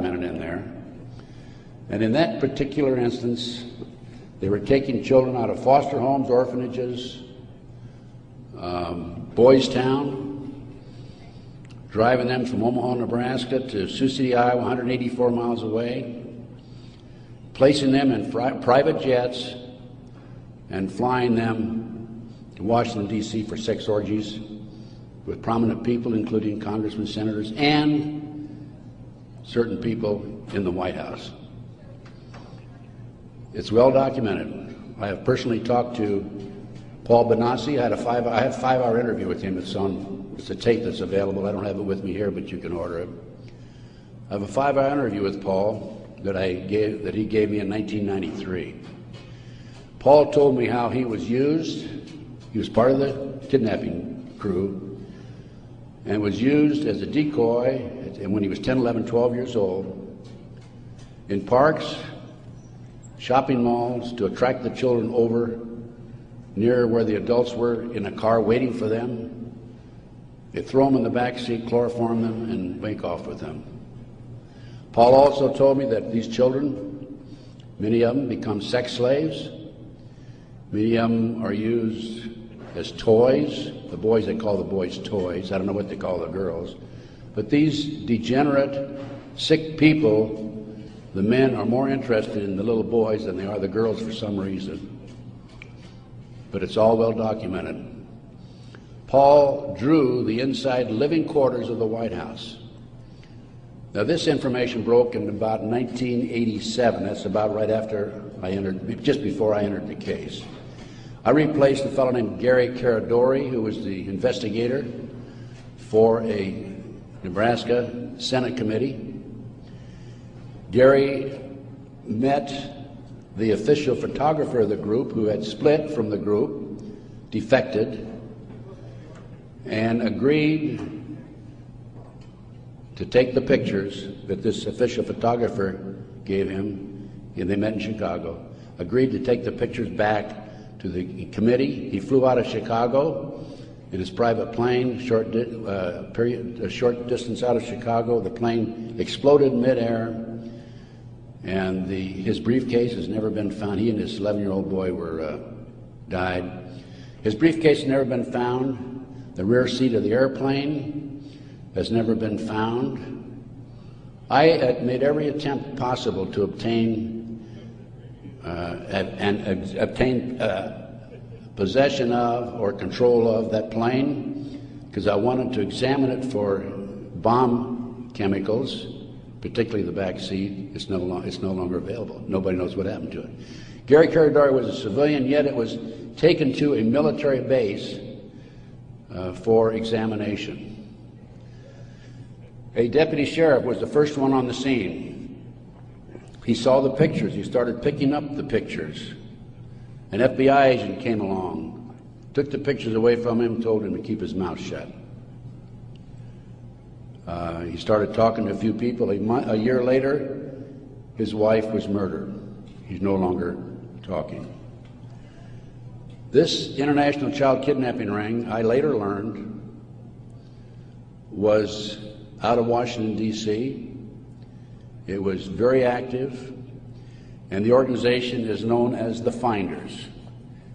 documented in there. And in that particular instance, they were taking children out of foster homes, orphanages, Boys Town, driving them from Omaha, Nebraska to Sioux City, Iowa, 184 miles away, placing them in private jets and flying them to Washington, D.C. for sex orgies with prominent people, including congressmen, senators, and certain people in the White House. It's well documented. I have personally talked to Paul Benassi. I had a 5-hour interview with him. It's a tape that's available. I don't have it with me here, but you can order it. I have a 5-hour interview with Paul that he gave me in 1993. Paul told me how he was used. He was part of the kidnapping crew and was used as a decoy when he was 10, 11, 12 years old in parks, shopping malls, to attract the children over near where the adults were in a car waiting for them. They'd throw them in the back seat, chloroform them, and make off with them. Paul also told me that these children, many of them become sex slaves. Many of them are used as toys. The boys, they call the boys toys. I don't know what they call the girls. But these degenerate, sick people, the men are more interested in the little boys than they are the girls for some reason. But it's all well documented. Paul drew the inside living quarters of the White House. Now, this information broke in about 1987. That's about right after I entered, just before I entered the case. I replaced a fellow named Gary Caradori, who was the investigator for a Nebraska Senate committee. Gary met the official photographer of the group, who had split from the group, defected, and agreed to take the pictures that this official photographer gave him, and they met in Chicago, agreed to take the pictures back to the committee. He flew out of Chicago in his private plane, a short distance out of Chicago. The plane exploded in midair, and his briefcase has never been found. He and his 11-year-old boy died. His briefcase has never been found. The rear seat of the airplane has never been found. I made every attempt possible to obtain possession of or control of that plane, because I wanted to examine it for bomb chemicals, particularly the back seat. It's no longer available. Nobody knows what happened to it. Gary Caradori was a civilian, yet it was taken to a military base for examination. A deputy sheriff was the first one on the scene. He saw the pictures. He started picking up the pictures. An FBI agent came along, took the pictures away from him, told him to keep his mouth shut. He started talking to a few people. A year later, his wife was murdered. He's no longer talking. This international child kidnapping ring, I later learned, was out of Washington, D.C. It was very active, and the organization is known as the Finders.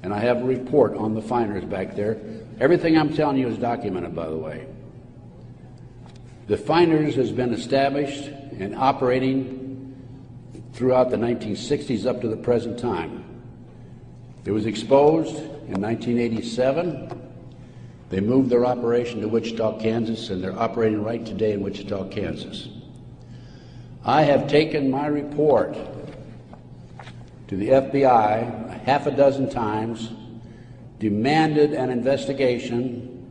And I have a report on the Finders back there. Everything I'm telling you is documented, by the way. The Finders has been established and operating throughout the 1960s up to the present time. It was exposed in 1987. They moved their operation to Wichita, Kansas, and they're operating right today in Wichita, Kansas. I have taken my report to the FBI a half a dozen times, demanded an investigation,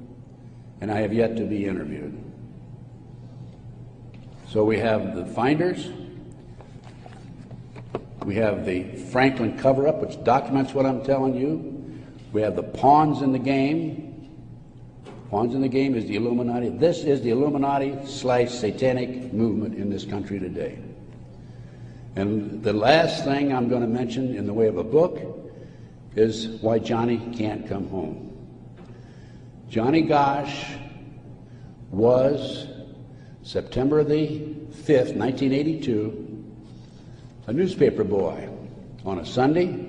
and I have yet to be interviewed. So we have the Finders, we have the Franklin cover-up, which documents what I'm telling you. We have the pawns in the game. Pawns in the game is the Illuminati. This is the Illuminati/satanic movement in this country today. And the last thing I'm going to mention in the way of a book is why Johnny can't come home. Johnny Gosch was September the 5th, 1982, a newspaper boy on a Sunday,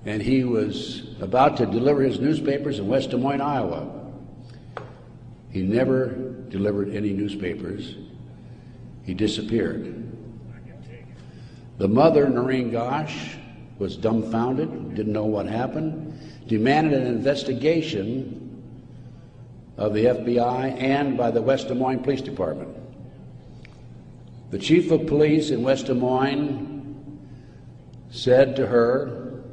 and he was about to deliver his newspapers in West Des Moines, Iowa. He never delivered any newspapers. He disappeared. The mother, Noreen Gosch, was dumbfounded, didn't know what happened, demanded an investigation of the FBI and by the West Des Moines Police Department. The chief of police in West Des Moines said to her,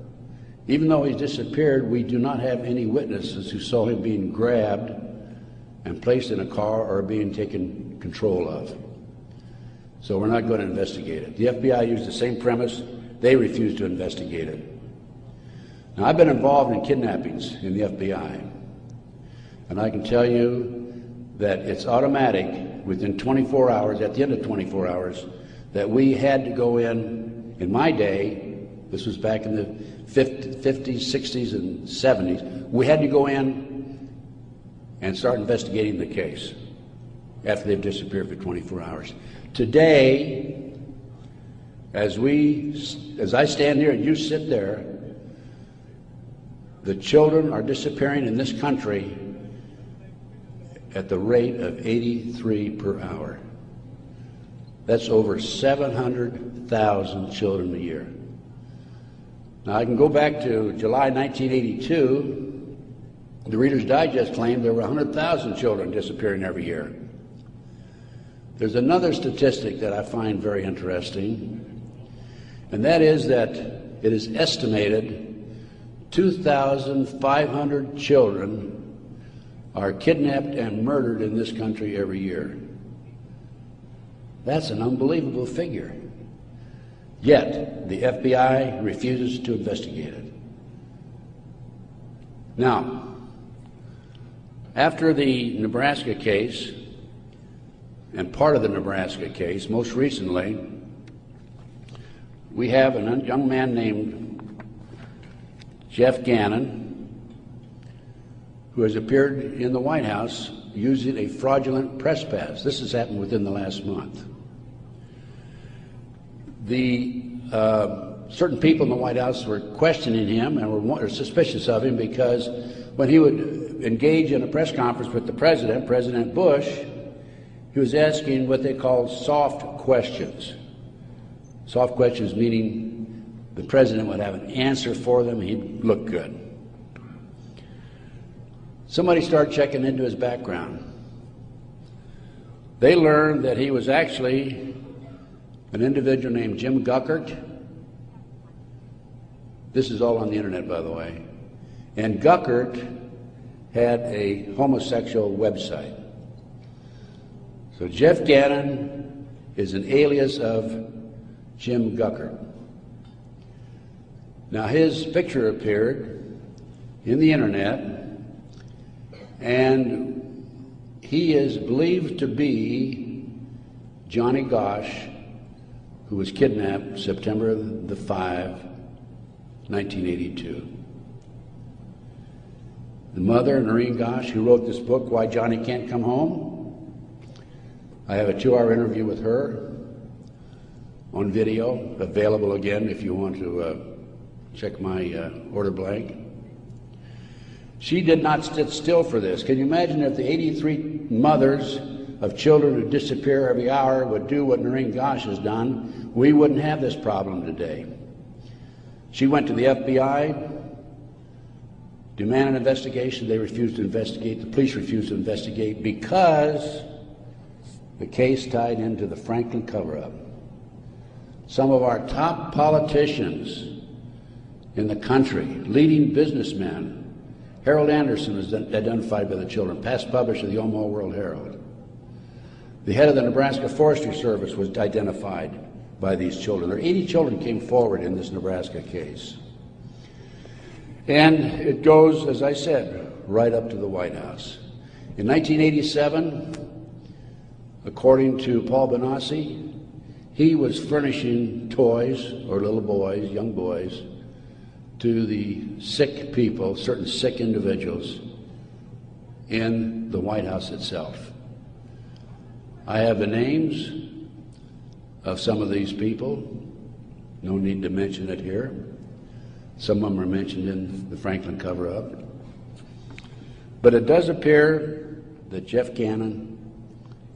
even though he's disappeared, we do not have any witnesses who saw him being grabbed and placed in a car or being taken control of. So we're not going to investigate it. The FBI used the same premise. They refused to investigate it. Now, I've been involved in kidnappings in the FBI, and I can tell you that it's automatic within 24 hours, at the end of 24 hours, that we had to go in my day, this was back in the 50s, 60s, and 70s, we had to go in and start investigating the case after they've disappeared for 24 hours. Today, as I stand here and you sit there, the children are disappearing in this country at the rate of 83 per hour. That's over 700,000 children a year. Now, I can go back to July 1982. The Reader's Digest claimed there were 100,000 children disappearing every year. There's another statistic that I find very interesting, and that is that it is estimated 2,500 children are kidnapped and murdered in this country every year. That's an unbelievable figure. Yet, the FBI refuses to investigate it. Now, after the Nebraska case, and part of the Nebraska case, most recently, we have a young man named Jeff Gannon, who has appeared in the White House using a fraudulent press pass. This has happened within the last month. Certain people in the White House were questioning him and were suspicious of him because when he would engage in a press conference with the president, President Bush, he was asking what they called soft questions. Soft questions meaning the president would have an answer for them, he'd look good. Somebody started checking into his background. They learned that he was actually an individual named Jim Guckert. This is all on the internet, by the way. And Guckert had a homosexual website. So Jeff Gannon is an alias of Jim Guckert. Now, his picture appeared in the internet, and he is believed to be Johnny Gosch, who was kidnapped September the 5, 1982. The mother, Noreen Gosch, who wrote this book, Why Johnny Can't Come Home, I have a 2-hour interview with her on video, available again if you want to check my order blank. She did not sit still for this. Can you imagine if the 83 mothers of children who disappear every hour would do what Noreen Gosch has done? We wouldn't have this problem today. She went to the FBI, demanded an investigation. They refused to investigate. The police refused to investigate because the case tied into the Franklin cover-up. Some of our top politicians in the country, leading businessmen, Harold Anderson was identified by the children, past publisher of the Omaha World Herald. The head of the Nebraska Forestry Service was identified by these children. There 80 children came forward in this Nebraska case. And it goes, as I said, right up to the White House. In 1987, according to Paul Benassi, he was furnishing toys, or little boys, young boys, to the sick people, certain sick individuals, in the White House itself. I have the names of some of these people. No need to mention it here. Some of them are mentioned in the Franklin cover-up. But it does appear that Jeff Cannon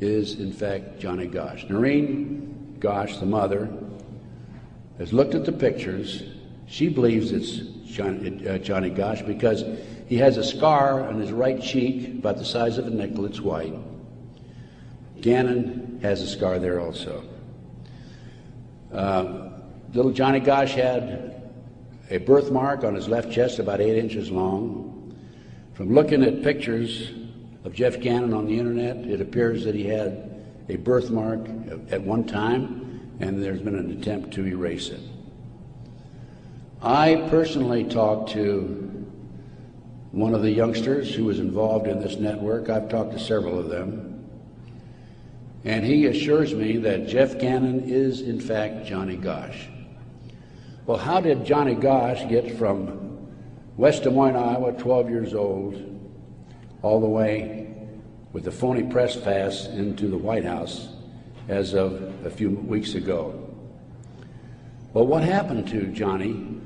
is, in fact, Johnny Gosch. Noreen Gosch, the mother, has looked at the pictures. She believes it's Johnny Gosch because he has a scar on his right cheek about the size of a nickel. It's white. Gannon has a scar there also. Little Johnny Gosch had a birthmark on his left chest about 8 inches long. From looking at pictures of Jeff Gannon on the internet, it appears that he had a birthmark at one time, and there's been an attempt to erase it. I personally talked to one of the youngsters who was involved in this network. I've talked to several of them. And he assures me that Jeff Gannon is, in fact, Johnny Gosch. Well, how did Johnny Gosch get from West Des Moines, Iowa, 12 years old, all the way with the phony press pass into the White House as of a few weeks ago? Well, what happened to Johnny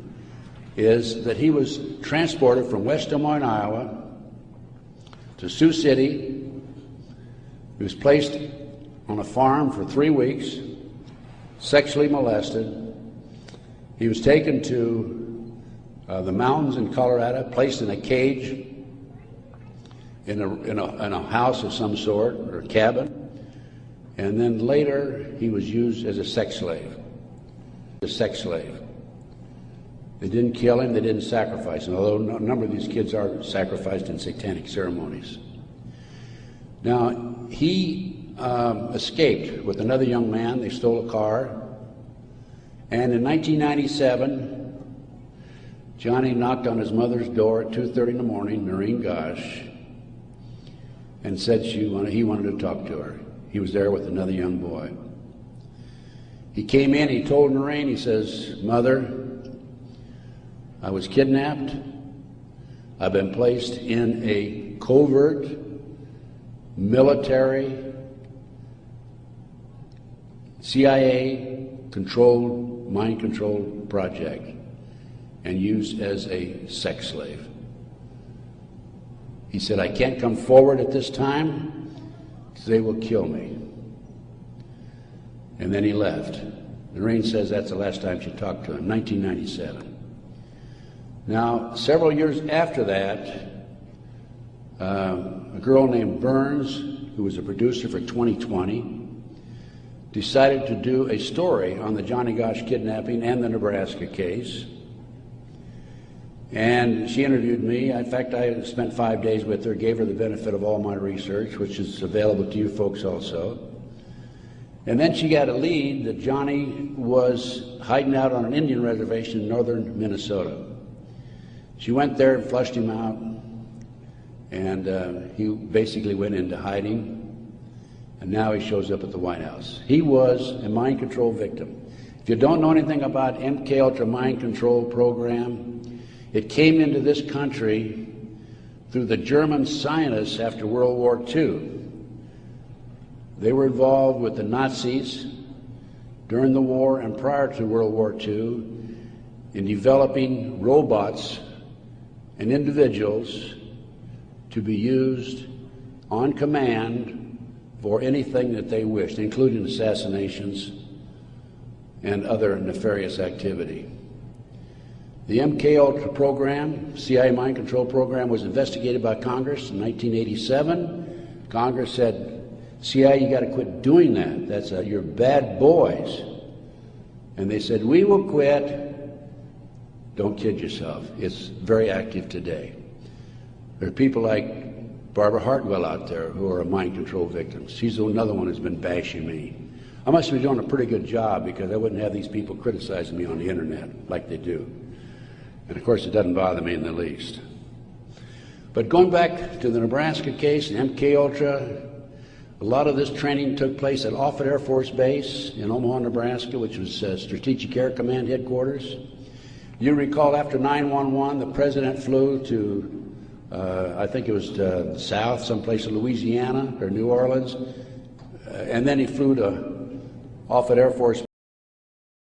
is that he was transported from West Des Moines, Iowa to Sioux City. He was placed on a farm for 3 weeks, sexually molested. He was taken to the mountains in Colorado, placed in a cage in a house of some sort, or a cabin, and then later he was used as a sex slave. They didn't kill him, they didn't sacrifice him, although a number of these kids are sacrificed in satanic ceremonies. Now, he escaped with another young man. They stole a car. And in 1997, Johnny knocked on his mother's door at 2:30 in the morning, Noreen Gosch, and said he wanted to talk to her. He was there with another young boy. He came in, he told Noreen, he says, "Mother, I was kidnapped. I've been placed in a covert military CIA-controlled, mind-controlled project and used as a sex slave." He said, "I can't come forward at this time because they will kill me." And then he left. Noreen says that's the last time she talked to him, 1997. Now, several years after that, a girl named Burns, who was a producer for 2020, decided to do a story on the Johnny Gosch kidnapping and the Nebraska case. And she interviewed me. In fact, I spent 5 days with her, gave her the benefit of all my research, which is available to you folks also. And then she got a lead that Johnny was hiding out on an Indian reservation in northern Minnesota. She went there and flushed him out, and he basically went into hiding. And now he shows up at the White House. He was a mind control victim. If you don't know anything about MKUltra mind control program, it came into this country through the German scientists after World War II. They were involved with the Nazis during the war and prior to World War II in developing robots and individuals to be used on command for anything that they wished, including assassinations and other nefarious activity. The MKUltra program, CIA mind control program, was investigated by Congress in 1987. Congress said, CIA, you got to quit doing that. You're bad boys. And they said, we will quit. Don't kid yourself. It's very active today. There are people like Barbara Hartwell out there who are mind control victims. She's another one who's been bashing me. I must be doing a pretty good job because I wouldn't have these people criticizing me on the internet like they do. And of course, it doesn't bother me in the least. But going back to the Nebraska case, the MKUltra, a lot of this training took place at Offutt Air Force Base in Omaha, Nebraska, which was Strategic Air Command headquarters. You recall after 9/11, the president flew to I think it was south, someplace in Louisiana or New Orleans, and then he flew to Offutt Air Force